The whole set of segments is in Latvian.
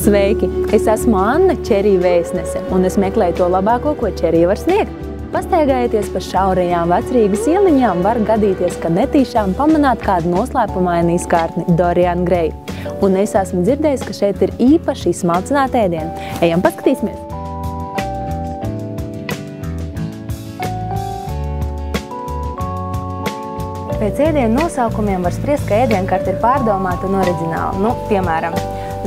Sveiki! Es esmu Anna, ķerija vēstnese, un es meklēju to labāko, ko ķerija var sniegt. Pastaigājoties pa šaurajām Vecrīgas ieliņām, var gadīties, ka netīšām pamanāt kādu noslēpumainu izkārtni Dorian Gray. Un es esmu dzirdējis, ka šeit ir īpaši izsmalcināta ēdiena. Ejam paskatīsimies! Pēc ēdienu nosaukumiem var spriest, ka ēdienkarte ir pārdomāta un oriģināla. Piemēram,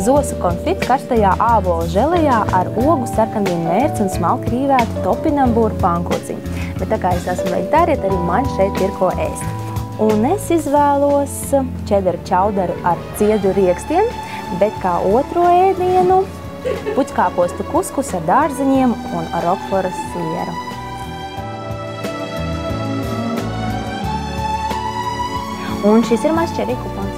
zosu konfits karstajā ābolu želejā ar ogu sarkanvīnu mērci un smalki rīvētu topinambūru pankūciņu. Bet tā kā es esmu veģetārieta, arī man šeit ir ko ēst. Un es izvēlos čedara čaudaru ar ciedu riekstiem, bet kā otro ēdienu puķkāpostu kuskus ar dārziņiem un rokforas sieru. Un šis ir mans ķerija kupons.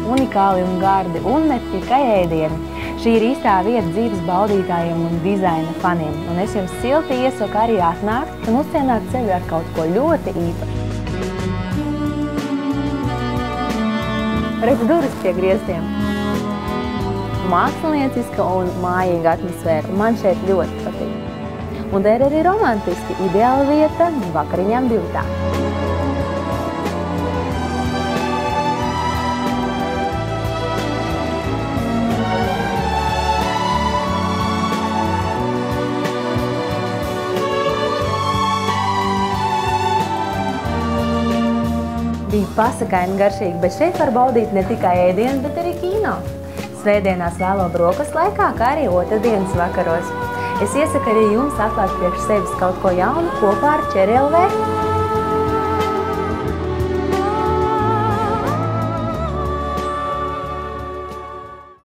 Unikāli un gardi, un ne tikai ēdieni. Šī ir īstā vieta dzīves baudītājiem un dizaina faniem. Un es jums silti iesaku arī atnākt un uzcienāt sevi ar kaut ko ļoti īpašu. Redz durvis pie griestiem. Mākslinieciska un mājīga atmosfēra. Man šeit ļoti patīk. Un te ir arī romantiski, ideāla vieta vakariņām divatā. Bija pasakaini garšīgi, bet šeit var baudīt ne tikai ēdienu, bet arī kino. Svētdienās vēlo brokastu laikā, kā arī otrdienas vakaros. Es iesaku arī jums atklāt priekš sevis kaut ko jaunu kopā ar ķerija LV.